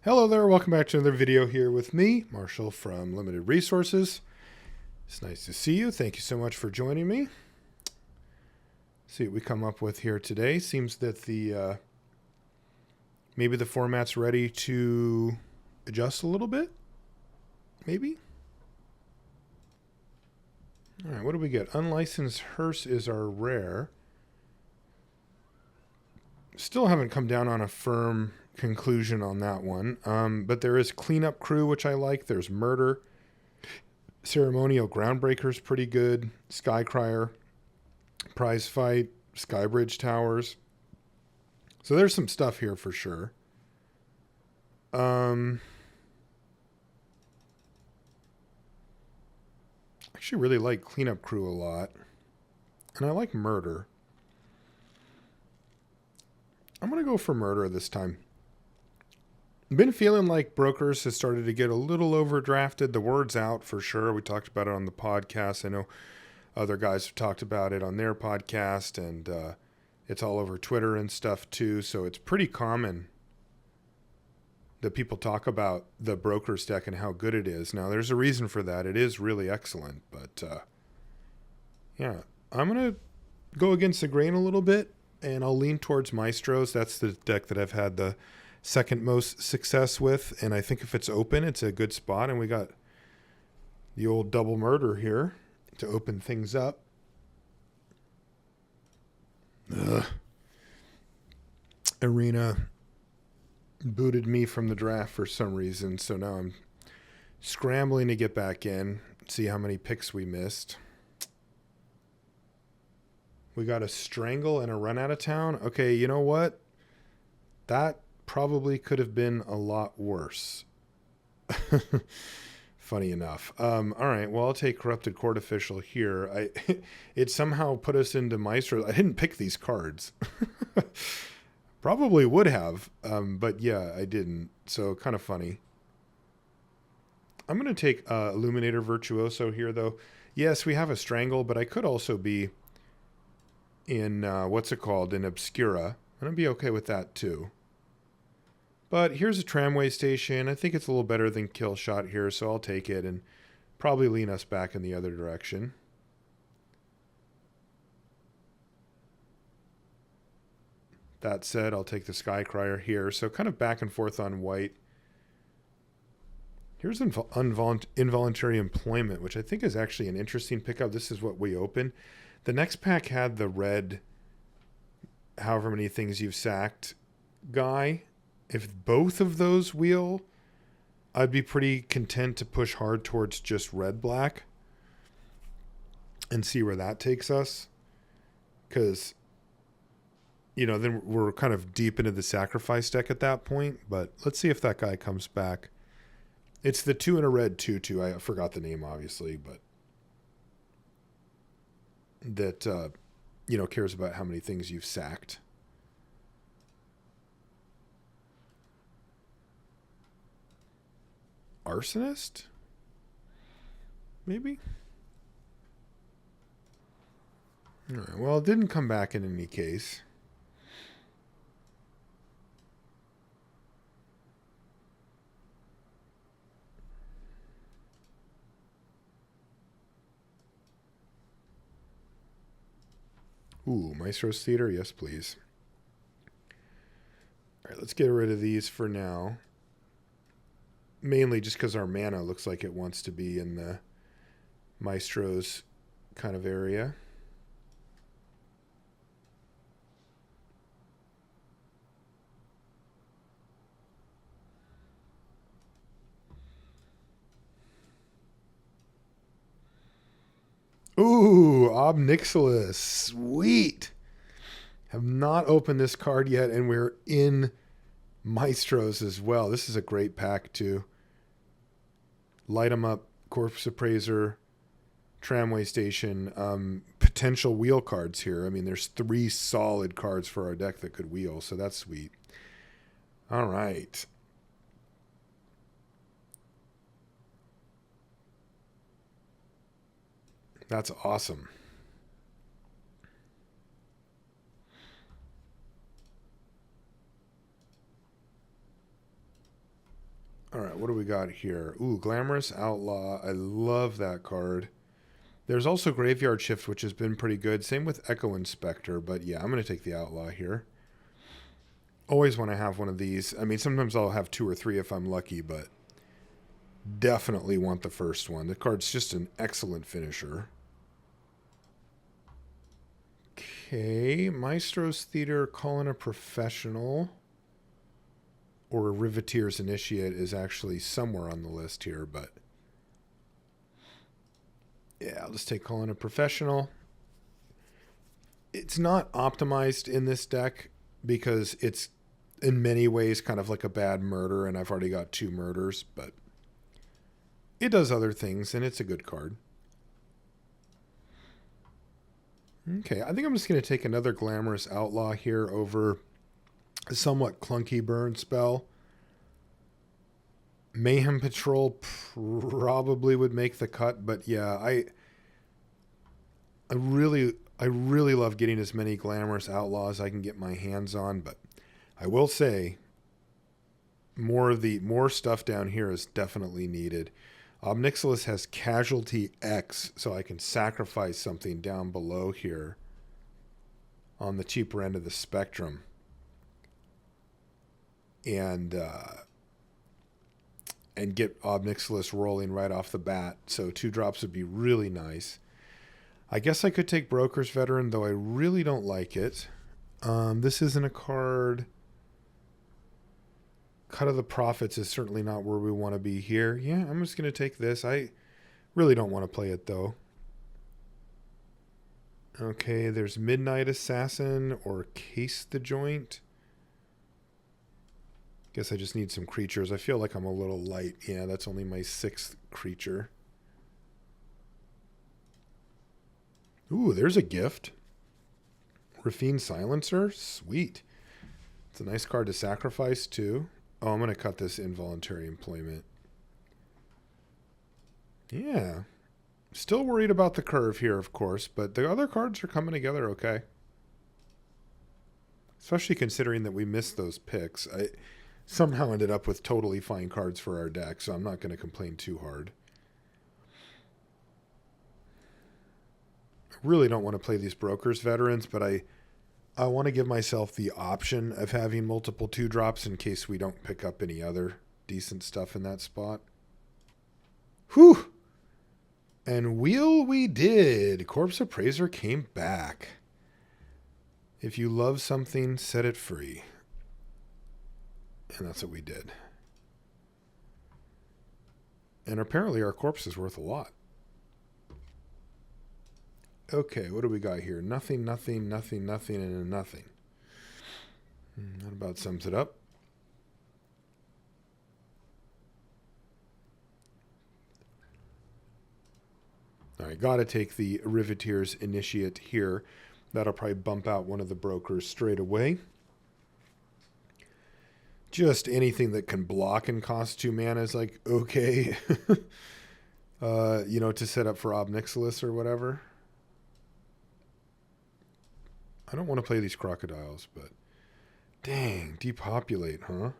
Hello there, welcome back to another video here with me, Marshall from Limited Resources. It's nice to see you. Thank you so much for joining me. See what we come up with here today. Seems that the maybe the format's ready to adjust a little bit. Maybe. All right, what do we get? Unlicensed hearse is our rare. Still haven't come down on a firm conclusion on that one. But there is cleanup crew, which I like. There's murder. Ceremonial groundbreakers, pretty good. Skycrier, prize fight, Skybridge towers. So there's some stuff here for sure. Actually really like cleanup crew a lot. And I like murder. I'm going to go for murder this time. Been feeling like brokers has started to get a little overdrafted. The word's out for sure. We talked about it on the podcast. I know other guys have talked about it on their podcast, and it's all over Twitter and stuff too. So it's pretty common that people talk about the brokers deck and how good it is. Now, there's a reason for that. It is really excellent, but yeah, I'm going to go against the grain a little bit, and I'll lean towards Maestros. That's the deck that I've had the second most success with, and I think if it's open, it's a good spot. And we got the old double murder here to open things up. Arena booted me from the draft for some reason, so now I'm scrambling to get back in, see how many picks we missed. We got a strangle and a run out of town. Okay, you know what? That probably could have been a lot worse. Funny enough. All right, well, I'll take Corrupted Court Official here. It somehow put us into Maestros. I didn't pick these cards. Probably would have, but yeah, I didn't. So kind of funny. I'm going to take Illuminator Virtuoso here, though. Yes, we have a Strangle, but I could also be in, what's it called, in Obscura. I'm going to be okay with that, too. But here's a tramway station. I think it's a little better than Kill Shot here, so I'll take it and probably lean us back in the other direction. That said, I'll take the Skycrier here. So kind of back and forth on white. Here's Involuntary Employment, which I think is actually an interesting pickup. This is what we open. The next pack had the red, however many things you've sacked guy. If both of those wheel, I'd be pretty content to push hard towards just red-black and see where that takes us. Because, you know, then we're kind of deep into the sacrifice deck at that point. But let's see if that guy comes back. It's the 2 and a red 2/2. I forgot the name, obviously, but that, you know, cares about how many things you've sacked. Arsonist? Maybe? All right, well, it didn't come back in any case. Ooh, Maestros Theater? Yes, please. All right, let's get rid of these for now. Mainly just because our mana looks like it wants to be in the Maestros kind of area. Ooh, Ob Nixilis. Sweet. Have not opened this card yet, and we're in Maestros as well. This is a great pack, too. Light 'em up, Corpse Appraiser, Tramway Station, potential wheel cards here. I mean, there's 3 solid cards for our deck that could wheel, so that's sweet. All right. That's awesome. All right, what do we got here? Ooh, Glamorous Outlaw. I love that card. There's also Graveyard Shift, which has been pretty good. Same with Echo Inspector, but yeah, I'm going to take the Outlaw here. Always want to have one of these. I mean, sometimes I'll have 2 or 3 if I'm lucky, but definitely want the first one. The card's just an excellent finisher. Okay, Maestros Theater, calling a professional, or a Riveteer's Initiate is actually somewhere on the list here, but yeah, I'll just take calling a professional. It's not optimized in this deck because it's in many ways kind of like a bad murder, and I've already got 2 murders, but it does other things, and it's a good card. Okay, I think I'm just going to take another Glamorous Outlaw here over a somewhat clunky burn spell. Mayhem Patrol probably would make the cut, but yeah, I really love getting as many Glamorous Outlaws I can get my hands on, but I will say more stuff down here is definitely needed. Ob Nixilis has Casualty X, so I can sacrifice something down below here on the cheaper end of the spectrum. And get Ob Nixilis rolling right off the bat. So 2 drops would be really nice. I guess I could take Broker's Veteran, though I really don't like it. This isn't a card. Cut of the Profits is certainly not where we want to be here. Yeah, I'm just going to take this. I really don't want to play it, though. Okay, there's Midnight Assassin or Case the Joint. Guess I just need some creatures. I feel like I'm a little light. Yeah, that's only my 6th creature. Ooh, there's a gift. Raffine Silencer. Sweet. It's a nice card to sacrifice, too. Oh, I'm going to cut this Involuntary Employment. Yeah. Still worried about the curve here, of course, but the other cards are coming together okay. Especially considering that we missed those picks. I somehow ended up with totally fine cards for our deck, so I'm not going to complain too hard. I really don't want to play these Broker's Veterans, but I want to give myself the option of having multiple 2-drops in case we don't pick up any other decent stuff in that spot. Whew! And wheel we did. Corpse Appraiser came back. If you love something, set it free. And that's what we did. And apparently our corpse is worth a lot. Okay, what do we got here? Nothing, nothing, nothing, nothing, and a nothing. That about sums it up. All right, got to take the Riveteer's Initiate here. That'll probably bump out one of the brokers straight away. Just anything that can block and cost 2 mana is like, okay. To set up for Ob Nixilis or whatever. I don't want to play these crocodiles, but dang, depopulate, huh?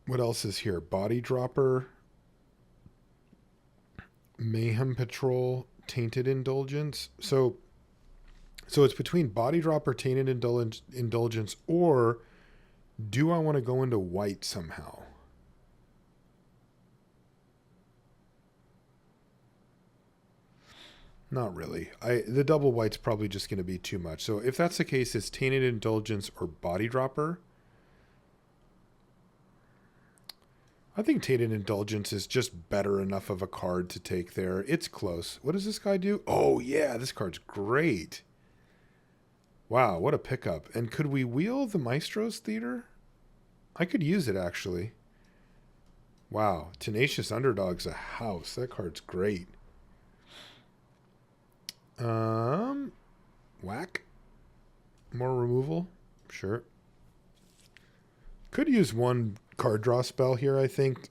What else is here? Body Dropper, Mayhem Patrol, Tainted Indulgence. So it's between Body Dropper, Tainted Indulgence, or do I want to go into white somehow? Not really. The double white's probably just going to be too much. So if that's the case, it's Tainted Indulgence or Body Dropper. I think Tainted Indulgence is just better enough of a card to take there. It's close. What does this guy do? Oh, yeah, this card's great. Wow, what a pickup. And could we wheel the Maestros Theater? I could use it, actually. Wow, Tenacious Underdog's a house. That card's great. Whack. More removal. Sure. Could use one card draw spell here, I think,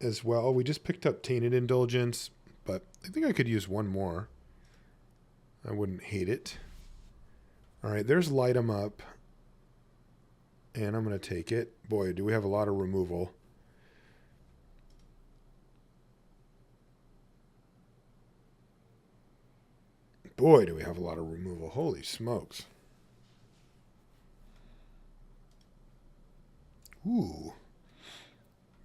as well. We just picked up Tainted Indulgence, but I think I could use one more. I wouldn't hate it. All right, there's Light 'em Up. And I'm going to take it. Boy, do we have a lot of removal. Boy, do we have a lot of removal. Holy smokes. Ooh.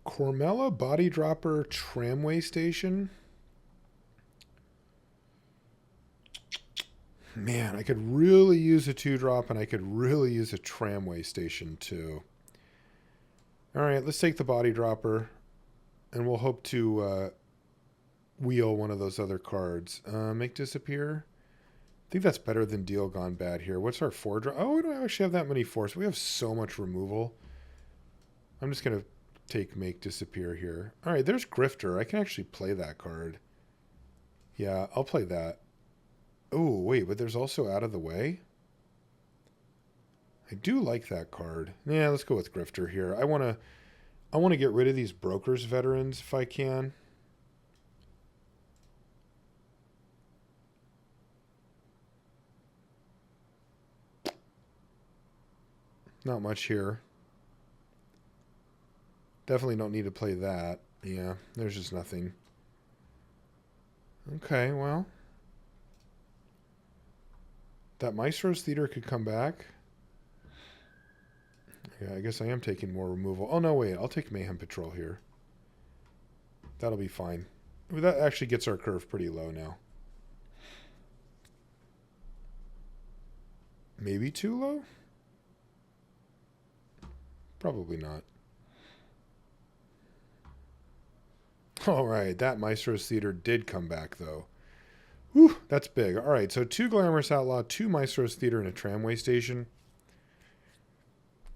Cormella Body Dropper Tramway Station. Man, I could really use a 2-drop, and I could really use a Tramway Station too. All right, let's take the Body Dropper, and we'll hope to wheel one of those other cards. Make disappear. I think that's better than Deal Gone Bad here. What's our 4-drop? Oh, we don't actually have that many 4s. We have so much removal. I'm just going to take Make Disappear here. All right, there's Grifter. I can actually play that card. Yeah, I'll play that. Oh, wait, but there's also Out of the Way. I do like that card. Yeah, let's go with Grifter here. I want to get rid of these Brokers veterans if I can. Not much here. Definitely don't need to play that. Yeah, there's just nothing. Okay, well. That Maestros Theater could come back. Yeah, I guess I am taking more removal. Oh, no, wait. I'll take Mayhem Patrol here. That'll be fine. That actually gets our curve pretty low now. Maybe too low? Probably not. All right, that Maestros Theater did come back, though. Whew, that's big. All right, so 2 Glamorous Outlaw, 2 Maestros Theater, and a Tramway Station.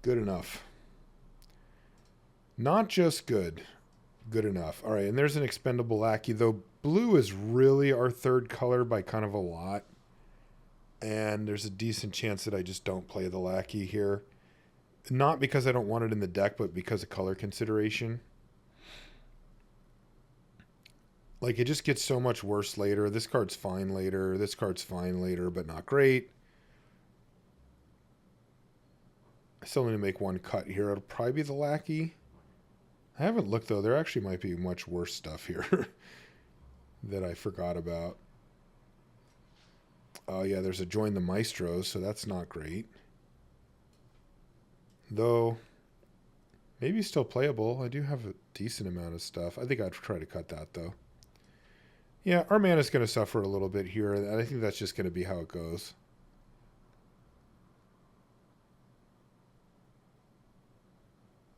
Good enough. Not just good. Good enough. All right, and there's an Expendable Lackey, though blue is really our 3rd color by kind of a lot. And there's a decent chance that I just don't play the Lackey here. Not because I don't want it in the deck, but because of color consideration. Like, it just gets so much worse later. This card's fine later. This card's fine later, but not great. I still need to make one cut here. It'll probably be the Lackey. I haven't looked, though. There actually might be much worse stuff here that I forgot about. Oh, yeah, there's a Join the Maestros, so that's not great. Though, maybe still playable. I do have a decent amount of stuff. I think I'd try to cut that, though. Yeah, our mana's going to suffer a little bit here, and I think that's just going to be how it goes.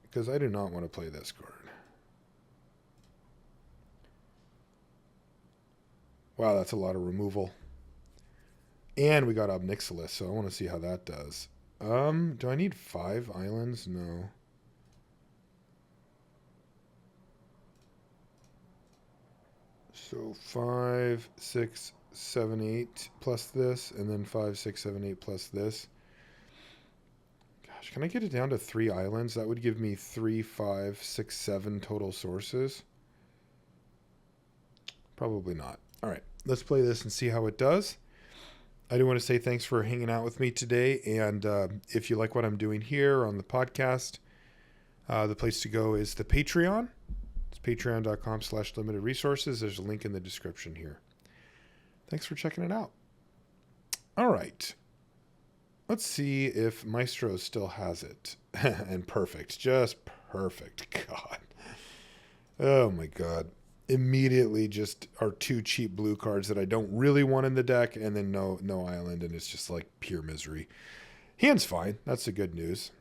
Because I do not want to play this card. Wow, that's a lot of removal. And we got Ob Nixilis, so I want to see how that does. Do I need 5 islands? No. So 5, 6, 7, 8 plus this, and then 5, 6, 7, 8 plus this. Gosh, can I get it down to 3 islands? That would give me 3, 5, 6, 7 total sources. Probably not. All right, let's play this and see how it does. I do want to say thanks for hanging out with me today. And if you like what I'm doing here on the podcast, the place to go is the Patreon. It's patreon.com/limited resources. There's a link in the description here. Thanks for checking it out. All right. Let's see if Maestro still has it. And perfect. Just perfect. God. Oh, my God. Immediately just are 2 cheap blue cards that I don't really want in the deck, and then no island, and it's just like pure misery. Hand's fine. That's the good news.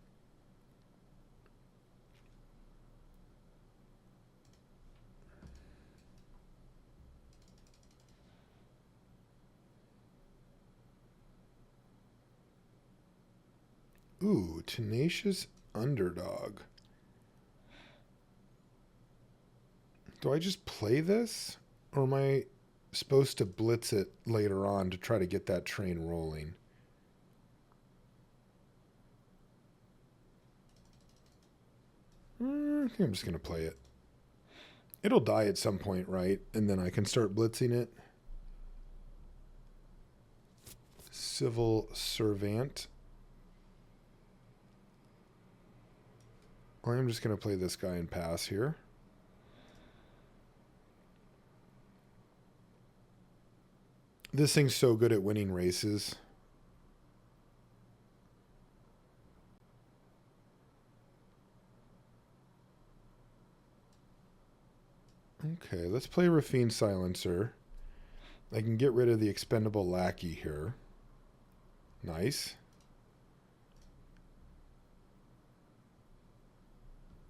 Ooh, Tenacious Underdog. Do I just play this? Or am I supposed to blitz it later on to try to get that train rolling? I think I'm just going to play it. It'll die at some point, right? And then I can start blitzing it. Civil Servant. I'm just going to play this guy and pass here. This thing's so good at winning races. Okay, let's play Rafine Silencer. I can get rid of the expendable lackey here. Nice.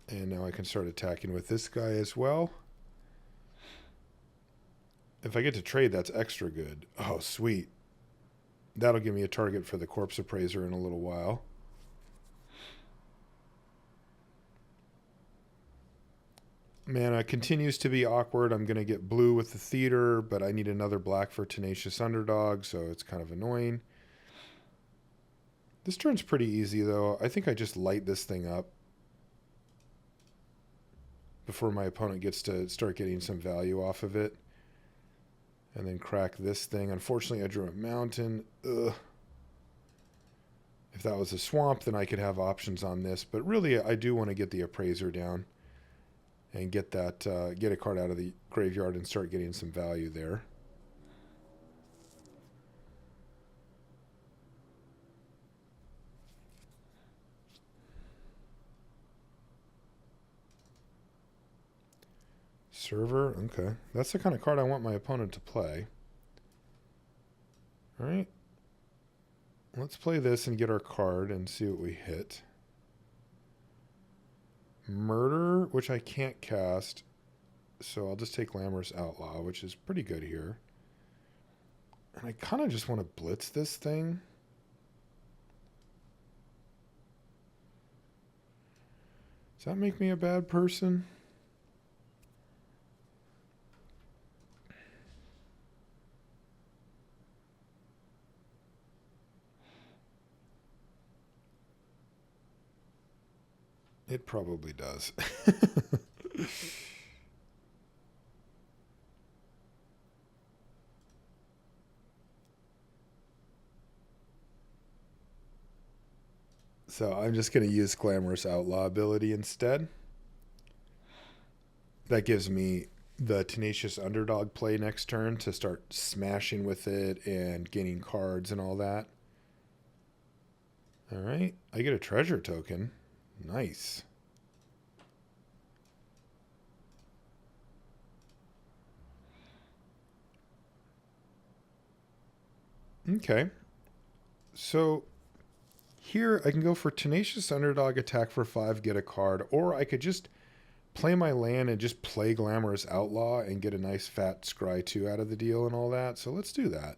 And now I can start attacking with this guy as well. If I get to trade, that's extra good. Oh, sweet. That'll give me a target for the Corpse Appraiser in a little while. Mana continues to be awkward. I'm going to get blue with the Theater, but I need another black for Tenacious Underdog, so it's kind of annoying. This turn's pretty easy, though. I think I just light this thing up before my opponent gets to start getting some value off of it. And then crack this thing. Unfortunately, I drew a mountain. Ugh. If that was a swamp, then I could have options on this. But really, I do want to get the Appraiser down and get that get a card out of the graveyard and start getting some value there. Server, okay. That's the kind of card I want my opponent to play. All right. Let's play this and get our card and see what we hit. Murder, which I can't cast, so I'll just take Glamorous Outlaw, which is pretty good here. And I kind of just want to blitz this thing. Does that make me a bad person? It probably does. So I'm just going to use Glamorous Outlaw ability instead. That gives me the Tenacious Underdog play next turn to start smashing with it and gaining cards and all that. All right. I get a treasure token. Nice. Okay. So here I can go for Tenacious Underdog, attack for 5, get a card, or I could just play my land and just play Glamorous Outlaw and get a nice fat Scry 2 out of the deal and all that. So let's do that.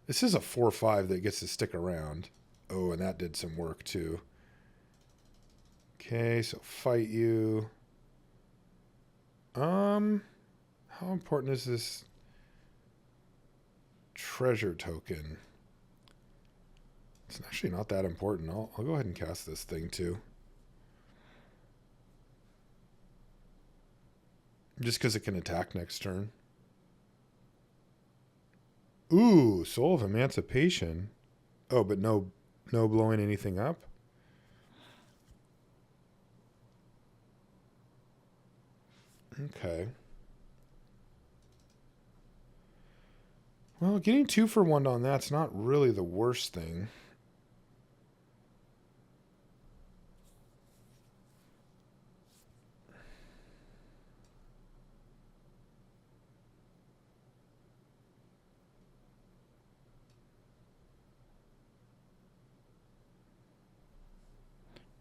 This is a 4/5 that gets to stick around. Oh, and that did some work too. Okay, so fight you. How important is this treasure token? It's actually not that important. I'll go ahead and cast this thing too. Just because it can attack next turn. Ooh, Soul of Emancipation. Oh, but no blowing anything up? Okay. Well, getting 2 for 1 on that's not really the worst thing.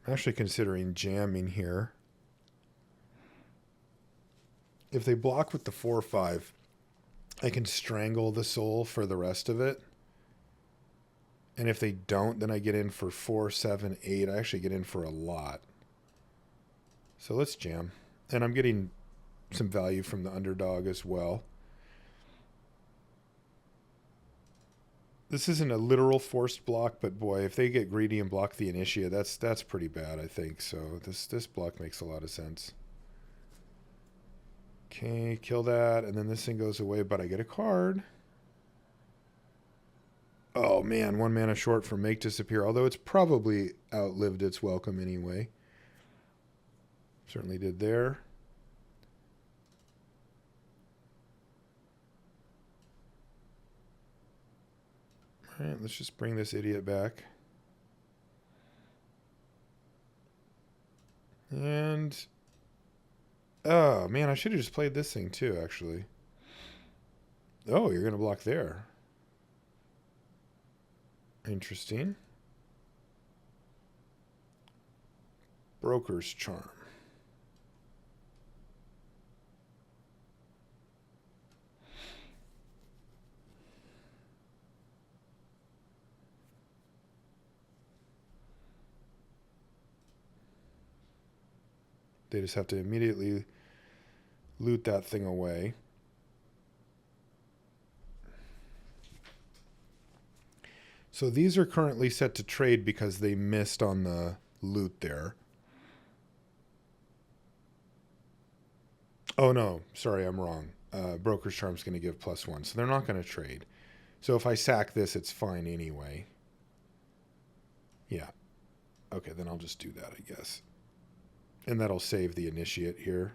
I'm actually considering jamming here. If they block with the 4/5, I can strangle the soul for the rest of it. And if they don't, then I get in for 4, 7, 8. I actually get in for a lot. So let's jam. And I'm getting some value from the underdog as well. This isn't a literal forced block, but boy, if they get greedy and block the Initia, that's pretty bad, I think. So this block makes a lot of sense. Okay, kill that, and then this thing goes away, but I get a card. Oh man, 1 mana short for Make Disappear, although it's probably outlived its welcome anyway. Certainly did there. All right, let's just bring this idiot back. And... oh, man, I should have just played this thing too, actually. Oh, you're going to block there. Interesting. Broker's Charm. They just have to immediately loot that thing away. So these are currently set to trade because they missed on the loot there. Oh no, sorry, I'm wrong. Broker's Charm's going to give +1, so they're not going to trade. So if I sack this, it's fine anyway. Yeah. Okay, then I'll just do that, I guess. And that'll save the initiate here.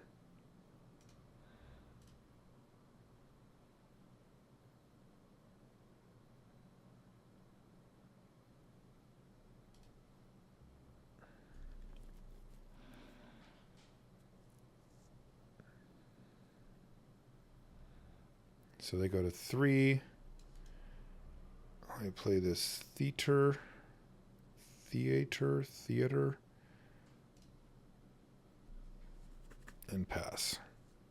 So they go to 3. I play this theater, and pass.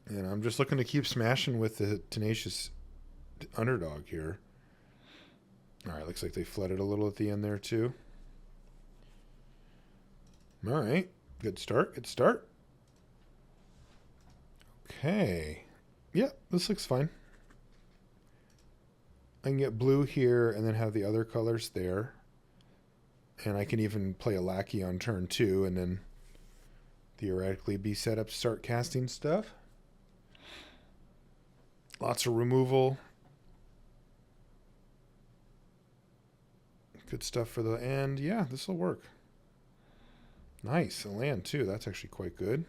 And I'm just looking to keep smashing with the tenacious underdog here. All right, looks like they flooded a little at the end there too. All right, good start, good start. Okay, yeah, this looks fine. I can get blue here and then have the other colors there. And I can even play a lackey on turn 2 and then theoretically be set up to start casting stuff. Lots of removal. Good stuff for the end. Yeah, this will work. Nice. A land too. That's actually quite good.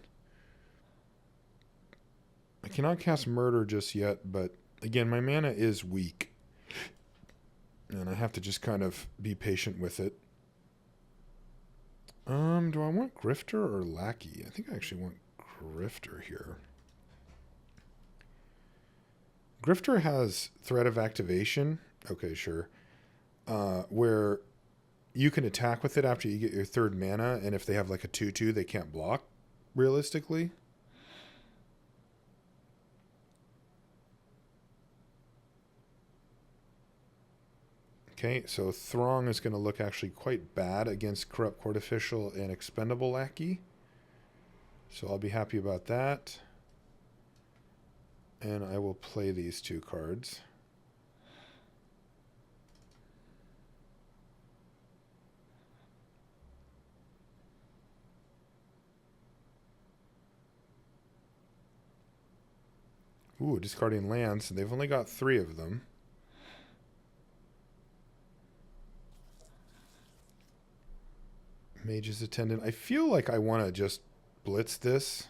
I cannot cast Murder just yet, but again, my mana is weak. And I have to just kind of be patient with it. Do I want Grifter or Lackey? I think I actually want Grifter here. Grifter has Threat of Activation. Okay, sure. Where you can attack with it after you get your 3rd mana, and if they have like a 2/2, they can't block, realistically. Okay, so Throng is going to look actually quite bad against Corrupt Court Official and Expendable Lackey. So I'll be happy about that. And I will play these 2 cards. Ooh, discarding lands, and they've only got 3 of them. Mage's Attendant. I feel like I want to just blitz this.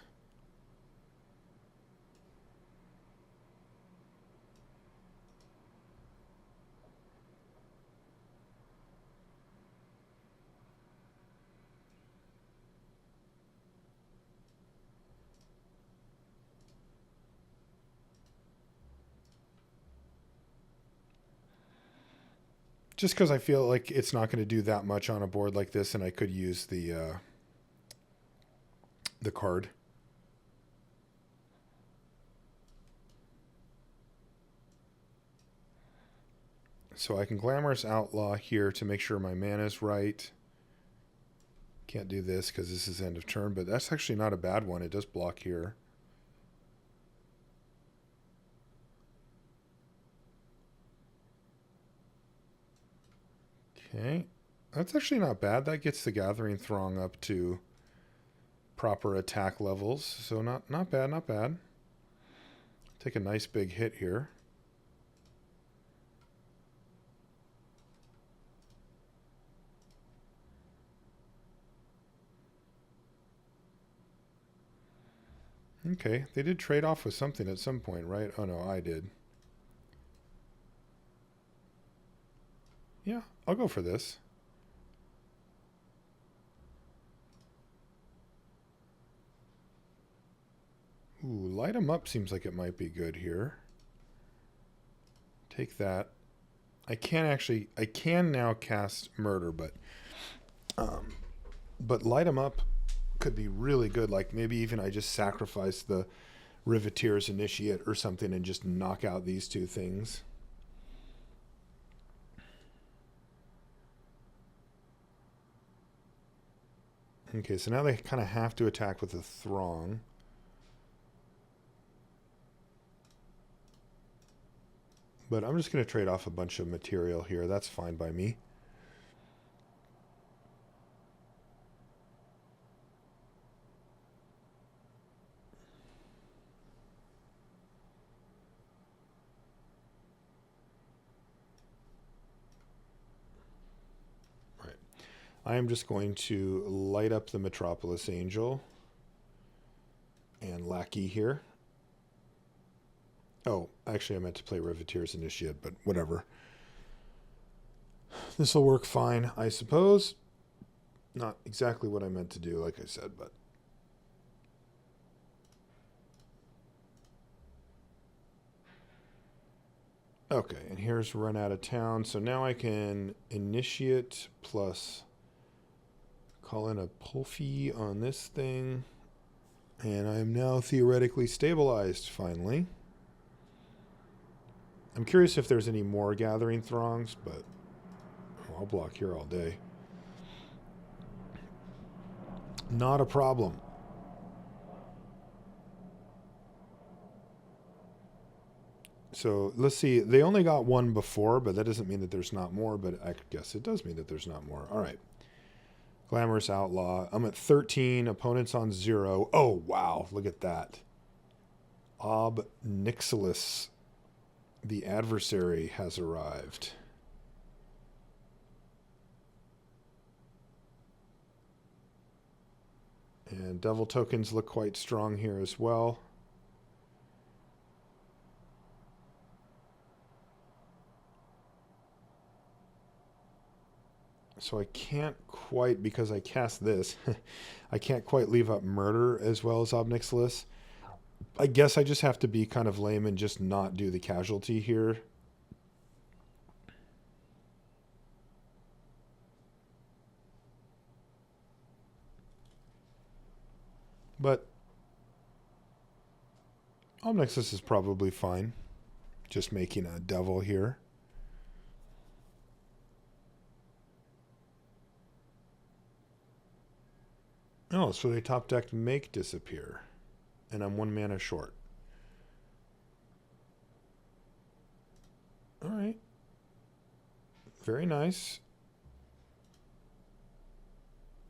Just because I feel like it's not going to do that much on a board like this, and I could use the card. So I can Glamorous Outlaw here to make sure my mana is right. Can't do this because this is end of turn, but that's actually not a bad one. It does block here. Okay, that's actually not bad. That gets the Gathering Throng up to proper attack levels. So not bad, not bad. Take a nice big hit here. Okay, they did trade off with something at some point, right? Oh no, I did. Yeah, I'll go for this. Ooh, light them up seems like it might be good here. Take that. I can now cast murder, but light them up could be really good. Like maybe even I just sacrifice the Riveteer's Initiate or something and just knock out these two things. Okay, so now they kind of have to attack with a Throng. But I'm just going to trade off a bunch of material here. That's fine by me. Right. I am just going to light up the Metropolis Angel and Lackey here. Oh, actually I meant to play Riveteer's Initiate, but whatever. This will work fine, I suppose. Not exactly what I meant to do, like I said, but... Okay, and here's Run Out of Town. So now I can Initiate plus call in a Pulphy on this thing. And I am now theoretically stabilized, finally. I'm curious if there's any more Gathering Throngs, but I'll block here all day. Not a problem. So let's see. They only got one before, but that doesn't mean that there's not more. But I guess it does mean that there's not more. All right. Glamorous Outlaw. I'm at 13. Opponent's on 0. Oh, wow. Look at that. Ob Nixilis. The adversary has arrived. And devil tokens look quite strong here as well. So I can't quite, because I cast this, I can't quite leave up murder as well as Ob Nixilis. I guess I just have to be kind of lame and just not do the casualty here. But Ob Nixilis is probably fine. Just making a devil here. Oh, so they top decked Make disappear. And I'm 1 mana short. Alright. Very nice.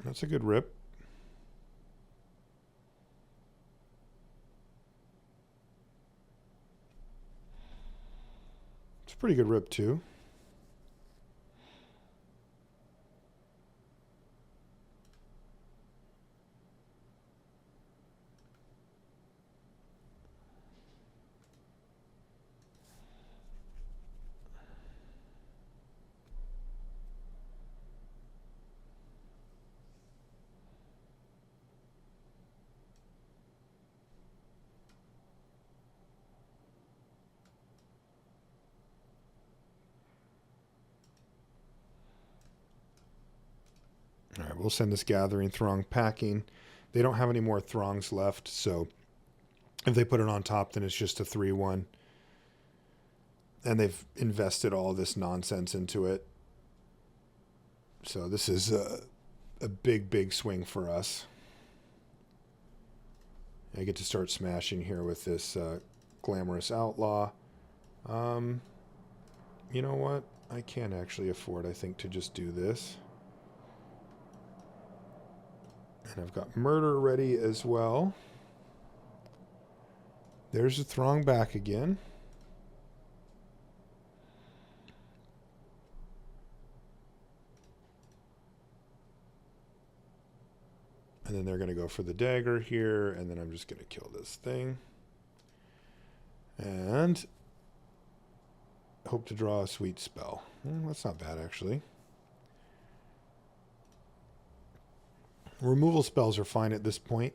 That's a good rip. It's a pretty good rip too. All right, we'll send this Gathering Throng packing. They don't have any more Throngs left, so if they put it on top, then it's just a 3-1. And they've invested all this nonsense into it. So this is a big, big swing for us. I get to start smashing here with this Glamorous Outlaw. You know what? I can't actually afford, I think, to just do this. And I've got Murder ready as well. There's a Throng back again. And then they're going to go for the dagger here, and then I'm just going to kill this thing. And hope to draw a sweet spell. That's not bad, actually. Removal spells are fine at this point.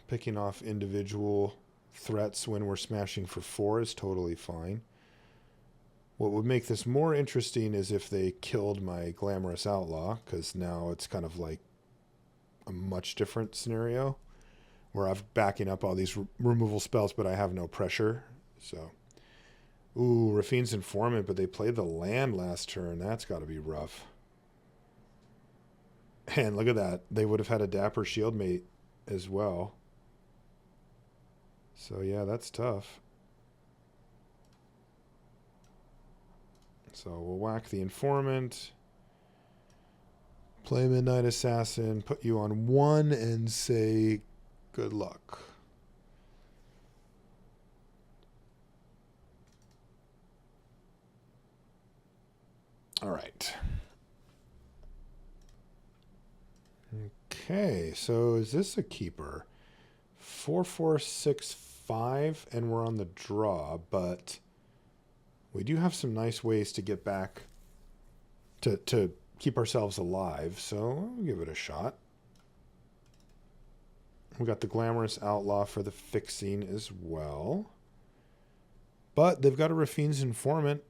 Picking off individual threats when we're smashing for 4 is totally fine. What would make this more interesting is if they killed my Glamorous Outlaw, because now it's kind of like a much different scenario where I'm backing up all these removal spells, but I have no pressure. So, ooh, Rafine's Informant, but they played the land last turn. That's got to be rough. And look at that. They would have had a Dapper Shieldmate as well. So, yeah, that's tough. So we'll whack the Informant. Play Midnight Assassin. Put you on 1 and say good luck. All right. Okay, so is this a keeper? 4, 4, 6, 5, and we're on the draw, but we do have some nice ways to get back to keep ourselves alive, so I'll give it a shot. We got the Glamorous Outlaw for the fixing as well. But they've got a Rafine's Informant,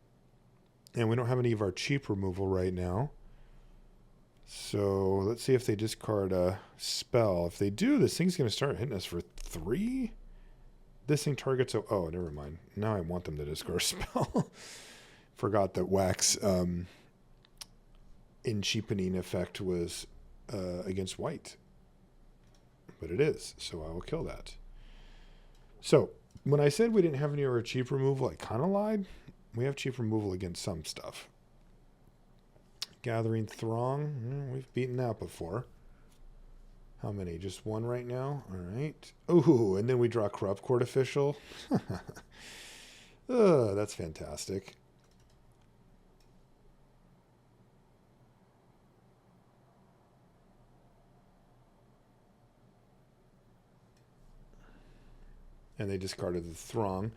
and we don't have any of our cheap removal right now. So let's see if they discard a spell. If they do, this thing's going to start hitting us for 3. This thing targets... Oh, never mind. Now I want them to discard a spell. Forgot that Wax in cheapening effect was against white. But it is, so I will kill that. So, when I said we didn't have any of our cheap removal, I kind of lied. We have cheap removal against some stuff. Gathering Throng. We've beaten that before. How many? Just 1 right now? All right. Ooh, and then we draw Corrupt Court Official. That's fantastic. And they discarded the Throng,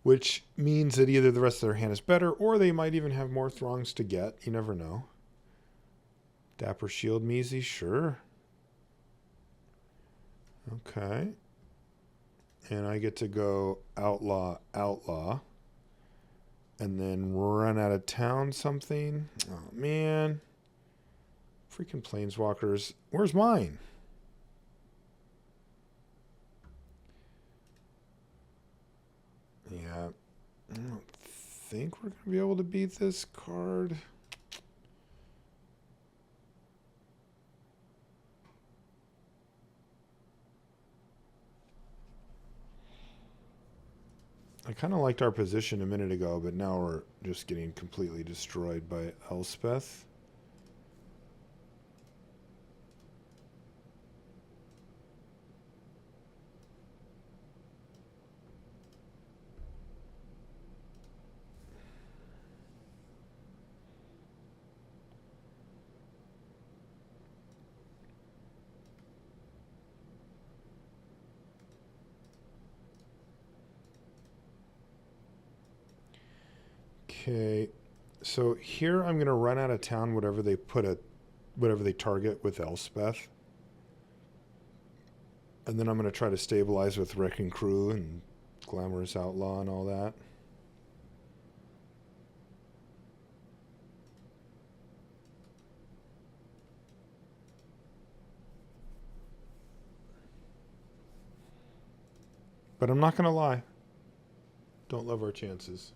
which means that either the rest of their hand is better, or they might even have more Throngs to get. You never know. Dapper Shield Measy, sure. Okay. And I get to go Outlaw, Outlaw. And then run out of town something. Oh, man. Freaking Planeswalkers. Where's mine? Yeah. I don't think we're going to be able to beat this card. I kind of liked our position a minute ago, but now we're just getting completely destroyed by Elspeth. Okay, so here I'm going to run out of town whatever they target with Elspeth. And then I'm going to try to stabilize with Wrecking Crew and Glamorous Outlaw and all that. But I'm not going to lie. Don't love our chances.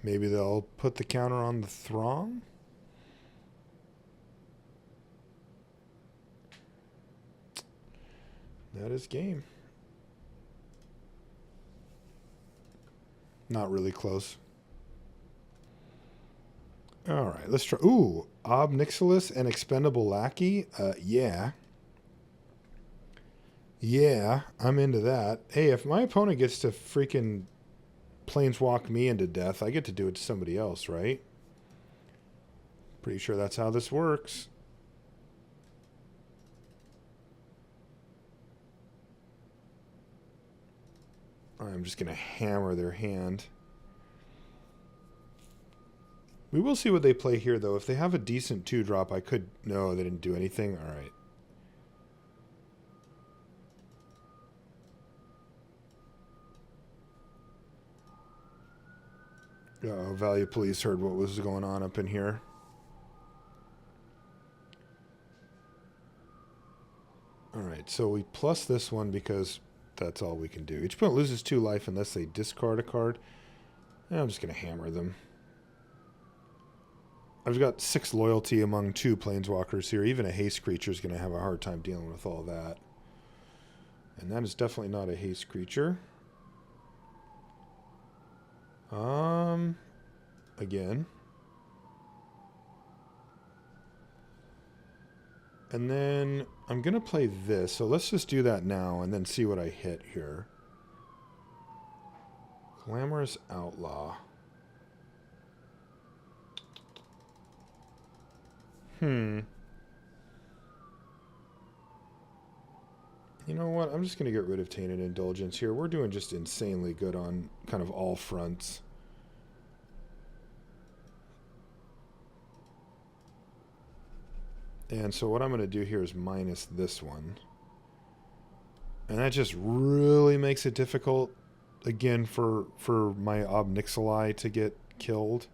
Maybe they'll put the counter on the Throng? That is game. Not really close. All right, let's try. Ooh, Ob Nixilis and Expendable Lackey. Yeah. Yeah, I'm into that. Hey, if my opponent gets to freaking planeswalk me into death, I get to do it to somebody else, right? Pretty sure that's how this works. I'm just going to hammer their hand. We will see what they play here, though. If they have a decent 2-drop, I could... No, they didn't do anything. All right. Oh, Value Police heard what was going on up in here. All right, so we plus this one because that's all we can do. Each opponent loses 2 life unless they discard a card. And I'm just going to hammer them. I've got 6 loyalty among 2 planeswalkers here. Even a haste creature is going to have a hard time dealing with all that. And that is definitely not a haste creature. Again. And then I'm going to play this. So let's just do that now and then see what I hit here. Glamorous Outlaw. You know what? I'm just going to get rid of Tainted Indulgence here. We're doing just insanely good on kind of all fronts. And so what I'm going to do here is minus this one. And that just really makes it difficult, again, for my Ob Nixilis to get killed.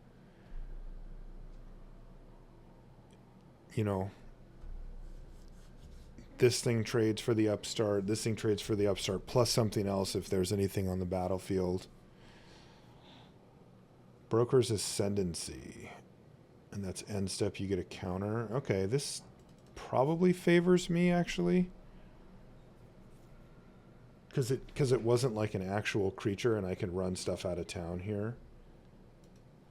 You know, this thing trades for the upstart, this thing trades for the upstart, plus something else if there's anything on the battlefield. Broker's Ascendancy. And that's end step, you get a counter. Okay, this probably favors me, actually. Because it wasn't like an actual creature and I can run stuff out of town here.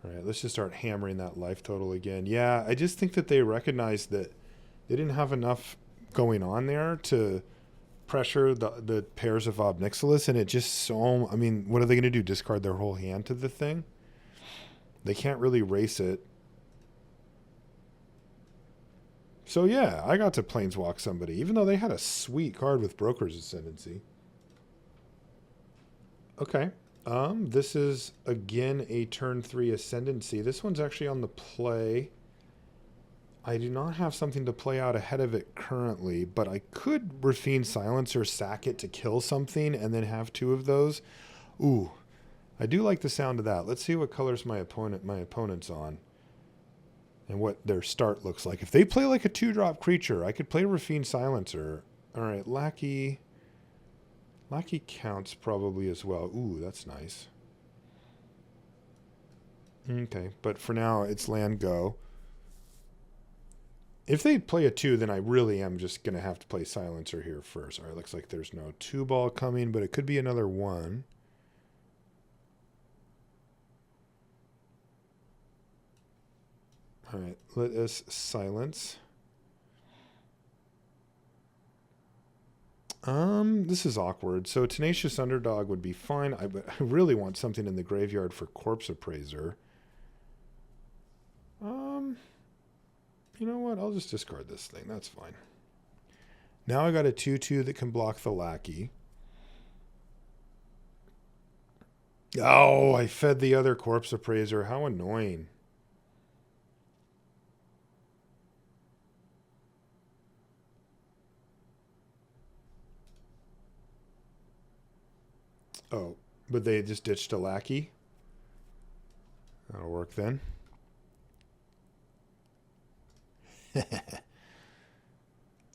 All right, let's just start hammering that life total again. Yeah, I just think that they recognized that they didn't have enough going on there to pressure the pairs of Ob Nixilis, and it just so... I mean, what are they going to do, discard their whole hand to the thing? They can't really race it. So yeah, I got to planeswalk somebody, even though they had a sweet card with Broker's Ascendancy. Okay. This is, again, a turn 3 Ascendancy. This one's actually on the play. I do not have something to play out ahead of it currently, but I could Rafine Silencer, sack it to kill something, and then have 2 of those. Ooh, I do like the sound of that. Let's see what colors my opponent's on. And what their start looks like. If they play like a 2-drop creature, I could play Rafine Silencer. Alright, Lackey... Lackey counts probably as well. Ooh, that's nice. Okay, but for now, it's land go. If they play a 2, then I really am just going to have to play Silencer here first. All right, looks like there's no 2-ball coming, but it could be another 1. All right, let us silence. This is awkward. So Tenacious Underdog would be fine. I really want something in the graveyard for Corpse Appraiser. You know what? I'll just discard this thing. That's fine. Now I got a 2/2 that can block the Lackey. Oh, I fed the other Corpse Appraiser. How annoying. Oh, but they just ditched a Lackey? That'll work then.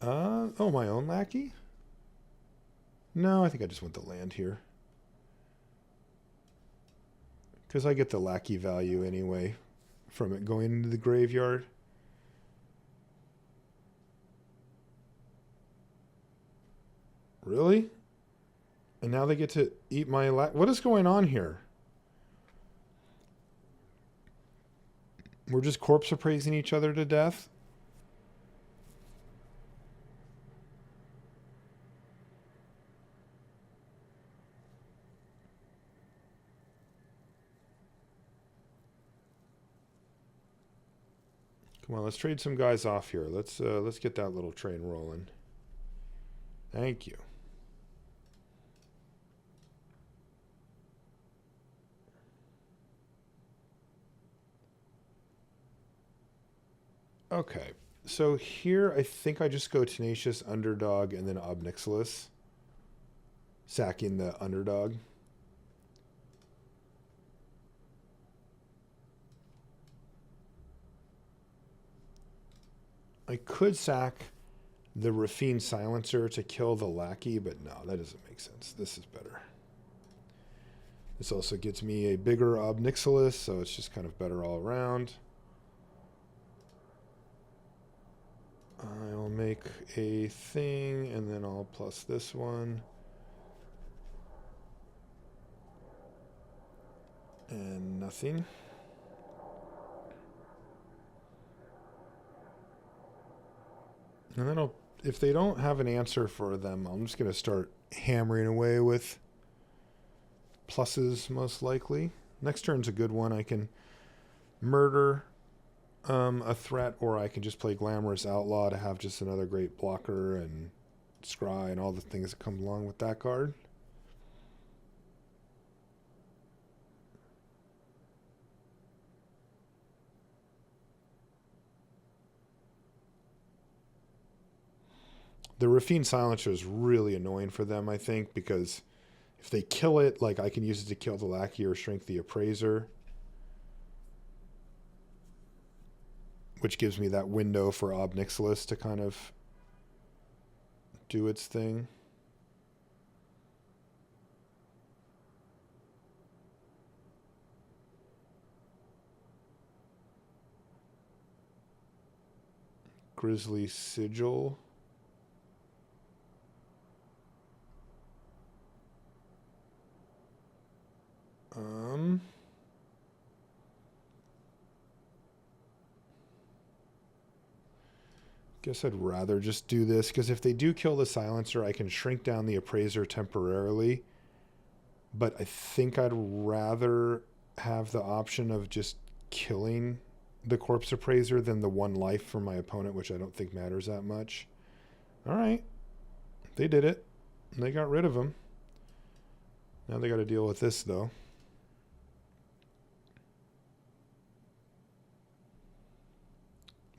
Oh, my own Lackey? No, I think I just want the land here. Because I get the Lackey value anyway from it going into the graveyard. Really? And now they get to eat my... What is going on here? We're just corpse appraising each other to death? Come on, let's trade some guys off here. Let's get that little train rolling. Thank you. Okay, so here I think I just go Tenacious, Underdog, and then Ob Nixilis, sacking the Underdog. I could sack the Rafine Silencer to kill the Lackey, but no, that doesn't make sense. This is better. This also gets me a bigger Ob Nixilis, so it's just kind of better all around. I'll make a thing, and then I'll plus this one. And nothing. And then if they don't have an answer for them, I'm just going to start hammering away with pluses, most likely. Next turn's a good one. I can murder a threat, or I can just play Glamorous Outlaw to have just another great blocker and scry and all the things that come along with that card. The Rafine Silencer is really annoying for them, I think, because if they kill it, like I can use it to kill the Lackey or shrink the Appraiser, which gives me that window for Ob Nixilis to kind of do its thing. Grizzly Sigil. Guess I'd rather just do this, because if they do kill the Silencer, I can shrink down the Appraiser temporarily. But I think I'd rather have the option of just killing the Corpse Appraiser than the one life for my opponent, which I don't think matters that much. Alright. They did it. They got rid of him. Now they got to deal with this, though.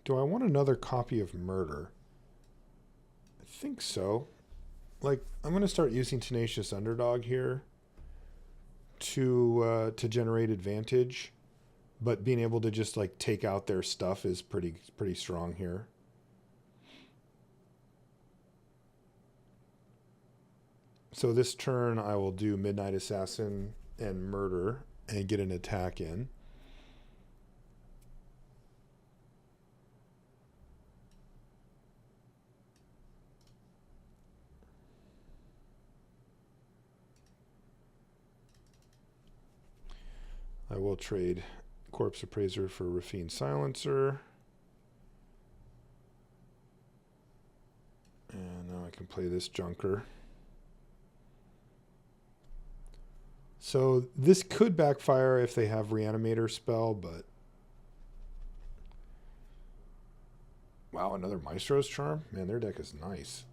Do I want another copy of Murder? I think so. Like, I'm going to start using Tenacious Underdog here to generate advantage, but being able to just like take out their stuff is pretty strong here. So this turn I will do Midnight Assassin and Murder and get an attack in. I will trade Corpse Appraiser for Rafine Silencer. And now I can play this Junker. So this could backfire if they have Reanimator spell, but... Wow, another Maestros Charm? Man, their deck is nice.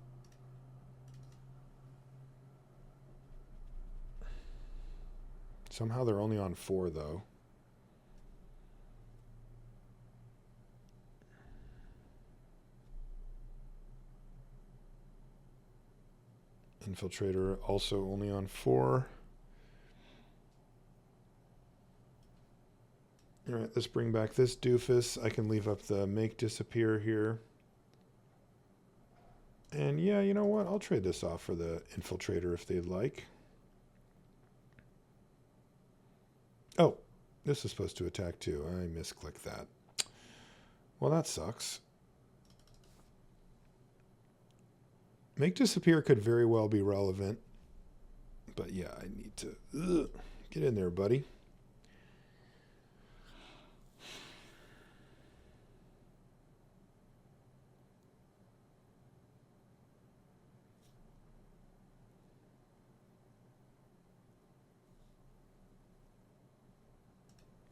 Somehow they're only on 4, though. Infiltrator also only on 4. Alright, let's bring back this doofus. I can leave up the Make Disappear here. And yeah, you know what? I'll trade this off for the Infiltrator if they'd like. Oh, this is supposed to attack too. I misclicked that. Well, that sucks. Make disappear could very well be relevant. But yeah, I need to get in there, buddy.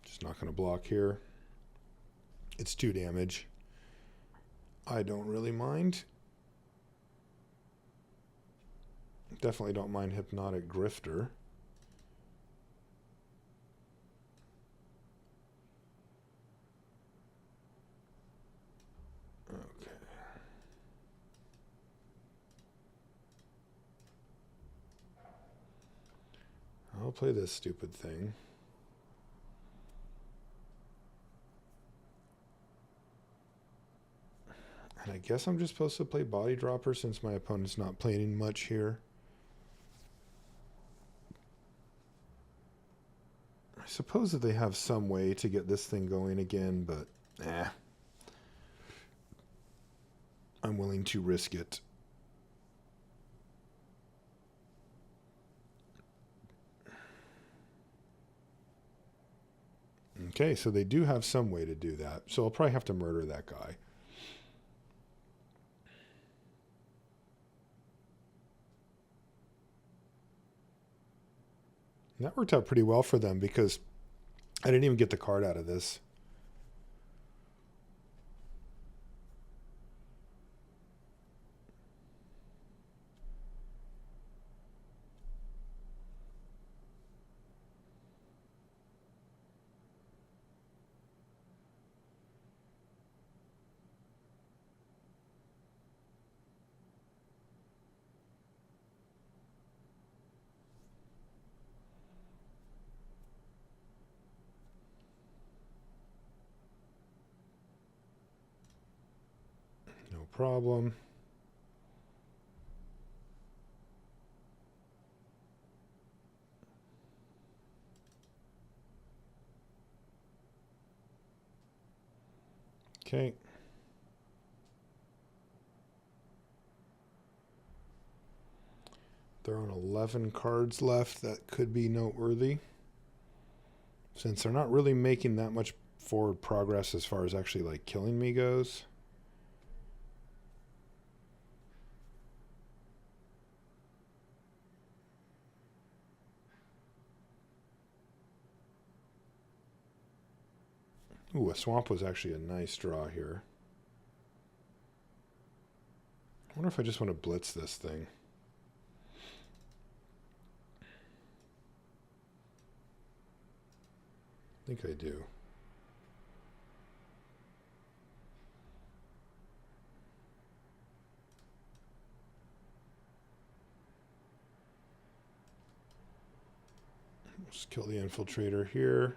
Just not going to block here. It's 2 damage. I don't really mind. Definitely don't mind Hypnotic Grifter. Okay. I'll play this stupid thing. And I guess I'm just supposed to play Body Dropper since my opponent's not playing much here. I suppose that they have some way to get this thing going again, but I'm willing to risk it. Okay, so they do have some way to do that. So I'll probably have to murder that guy. And that worked out pretty well for them because I didn't even get the card out of this. No problem. Okay. They're on 11 cards left. That could be noteworthy. Since they're not really making that much forward progress as far as actually like killing me goes. Ooh, a swamp was actually a nice draw here. I wonder if I just want to blitz this thing. I think I do. Just kill the infiltrator here.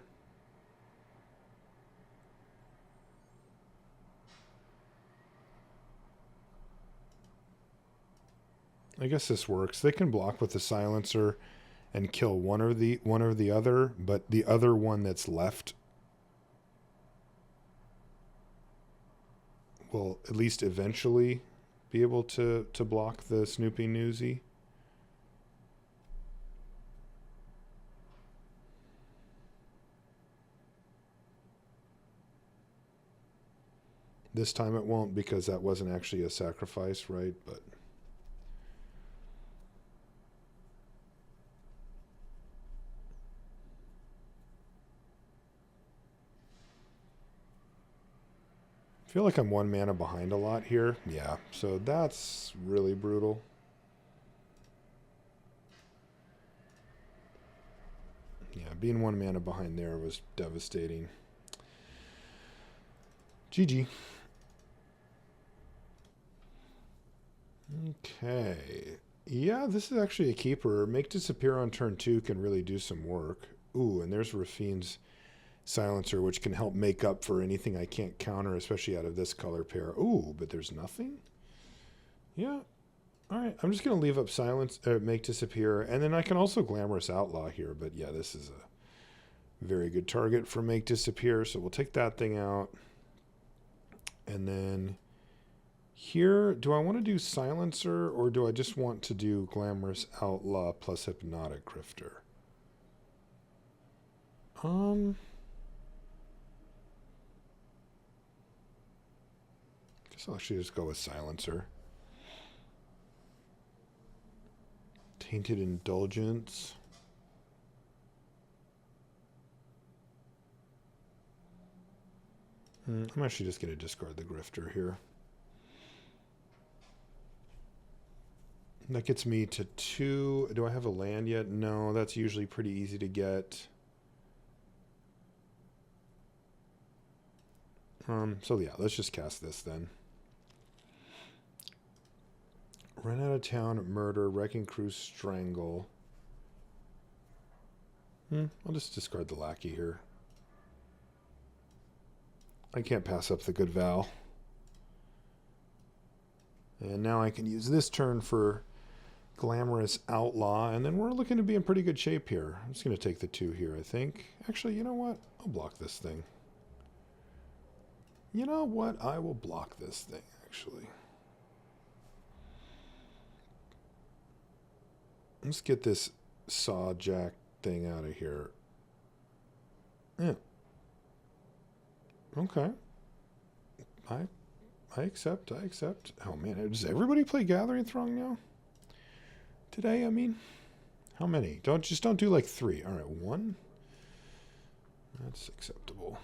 I guess this works. They can block with the silencer and kill one or the other, but the other one that's left will at least eventually be able to block the snooping newsie. This time it won't because that wasn't actually a sacrifice, right? But I feel like I'm 1 mana behind a lot here. Yeah, so that's really brutal. Yeah, being 1 mana behind there was devastating. GG. Okay. Yeah, this is actually a keeper. Make disappear on turn 2 can really do some work. Ooh, and there's Rafine's silencer, which can help make up for anything I can't counter, especially out of this color pair. Ooh, but there's nothing? Yeah. All right, I'm just going to leave up silence, make disappear, and then I can also glamorous outlaw here, but yeah, this is a very good target for make disappear, so we'll take that thing out. And then Here, do I want to do Silencer or do I just want to do Glamorous Outlaw plus Hypnotic Grifter? Guess I'll actually just go with Silencer. Tainted Indulgence. I'm actually just going to discard the Grifter here. That gets me to 2. Do I have a land yet? No, that's usually pretty easy to get. So yeah, let's just cast this then. Run out of town, murder, wrecking crew, strangle. I'll just discard the lackey here. I can't pass up the good Val. And now I can use this turn for Glamorous Outlaw, and then we're looking to be in pretty good shape here. I'm just going to take the 2 here, I think. Actually, you know what? I'll block this thing. You know what? I will block this thing, actually. Let's get this saw jack thing out of here. Yeah. Okay. I accept. Oh man, does everybody play Gathering Throng now? Today, I mean. How many? Don't do like 3. All right, 1. That's acceptable.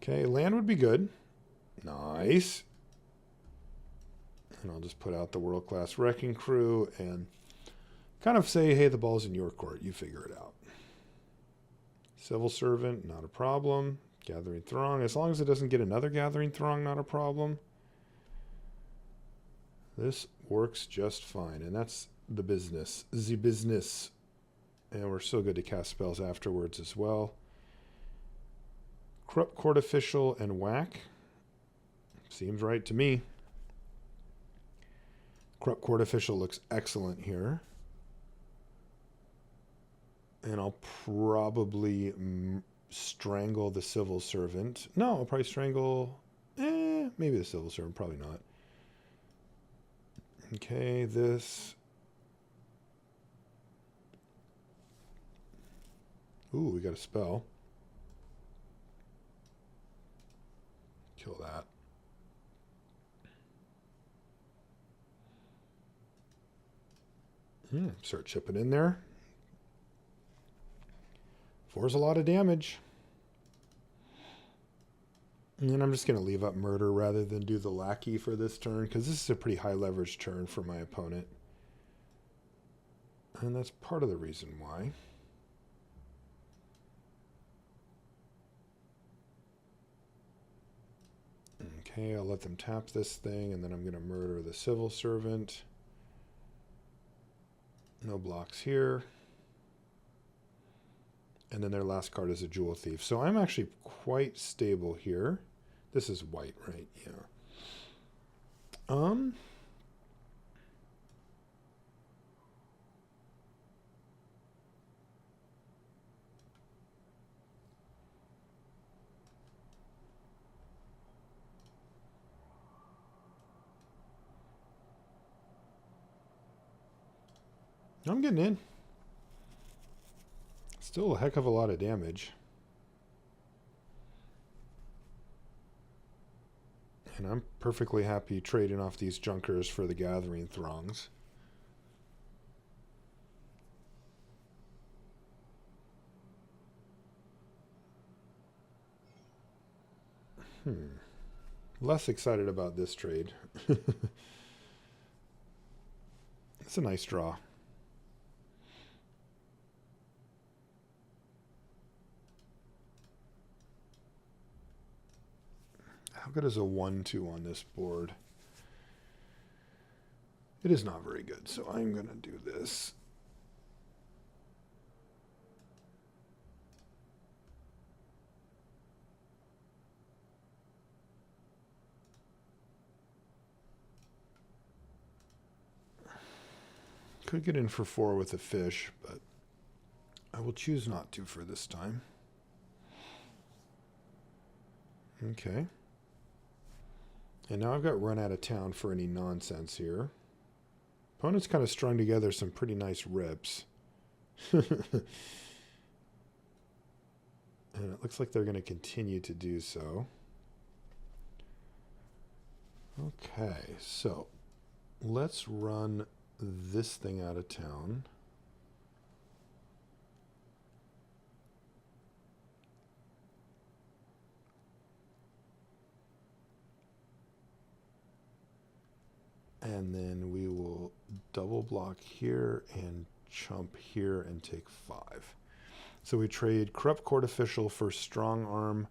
Okay, land would be good. Nice. And I'll just put out the world-class wrecking crew and kind of say, hey, the ball's in your court. You figure it out. Civil Servant, not a problem. Gathering Throng, as long as it doesn't get another Gathering Throng, not a problem. This works just fine, and that's the business. The business. And we're still good to cast spells afterwards as well. Corrupt Court Official and Whack. Seems right to me. Corrupt Court Official looks excellent here. And I'll probably strangle the Civil Servant. No, I'll probably strangle... maybe the Civil Servant. Probably not. Okay, this... Ooh, we got a spell. Kill that. Start chipping in there. 4's a lot of damage. And then I'm just going to leave up murder rather than do the lackey for this turn, because this is a pretty high leverage turn for my opponent. And that's part of the reason why. Okay, I'll let them tap this thing, and then I'm going to murder the Civil Servant. No blocks here. And then their last card is a Jewel Thief. So I'm actually quite stable here. This is white, right? Yeah. I'm getting in. Still a heck of a lot of damage. And I'm perfectly happy trading off these Junkers for the Gathering Throngs. Less excited about this trade. It's a nice draw. How good is a 1-2 on this board? It is not very good, so I'm going to do this. Could get in for 4 with a fish, but I will choose not to for this time. Okay. And now I've got run out of town for any nonsense here. Opponent's kind of strung together some pretty nice rips. And it looks like they're going to continue to do so. Okay, so let's run this thing out of town. And then we will double block here and chump here and take 5. So we trade Corrupt Court Official for Strong Arm.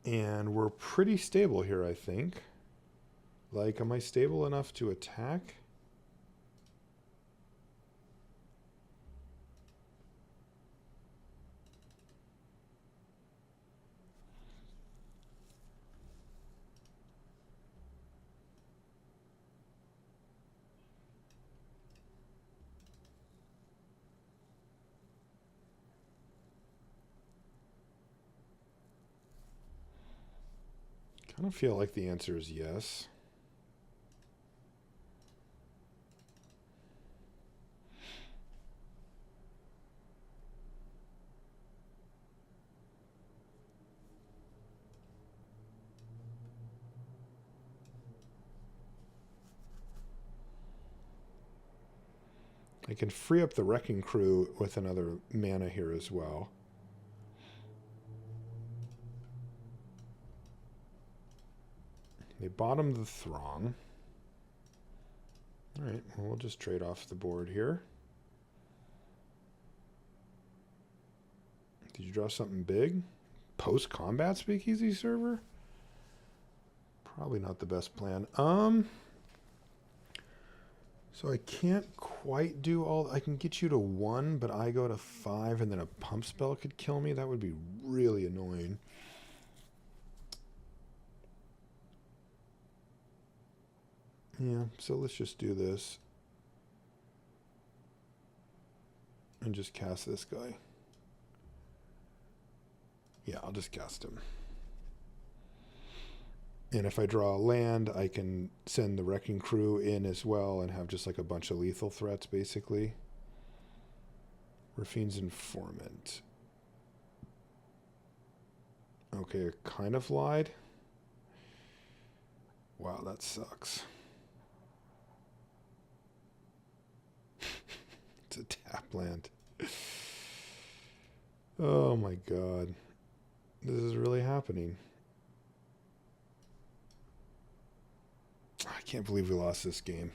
And we're pretty stable here, I think. Like, am I stable enough to attack? I don't feel like the answer is yes. I can free up the Wrecking Crew with another mana here as well. They bottom the Throng. Alright, well, we'll just trade off the board here. Did you draw something big? Post-combat Speakeasy server? Probably not the best plan. So I can't quite do all... I can get you to 1, but I go to 5, and then a pump spell could kill me. That would be really annoying. Yeah, so let's just do this. And just cast this guy. Yeah, I'll just cast him. And if I draw a land, I can send the Wrecking Crew in as well and have just like a bunch of lethal threats, basically. Rafine's Informant. Okay, I kind of lied. Wow, that sucks. It's a tap land. Oh my god. This is really happening. I can't believe we lost this game.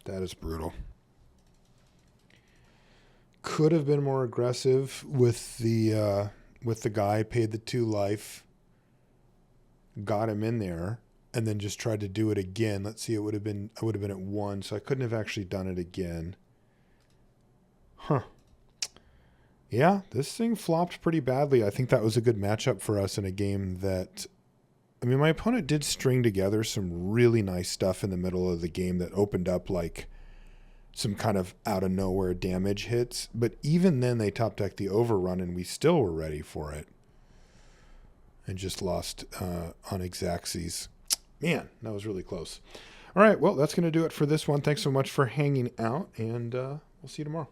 That is brutal. Could have been more aggressive with the guy, paid the 2 life, got him in there, and then just tried to do it again. Let's see, I would have been at 1, so I couldn't have actually done it again. Huh. Yeah, this thing flopped pretty badly. I think that was a good matchup for us in a game that... I mean, my opponent did string together some really nice stuff in the middle of the game that opened up, like, some kind of out-of-nowhere damage hits. But even then, they top-decked the overrun, and we still were ready for it. And just lost on Exacxes. Man, that was really close. All right, well, that's going to do it for this one. Thanks so much for hanging out, and we'll see you tomorrow.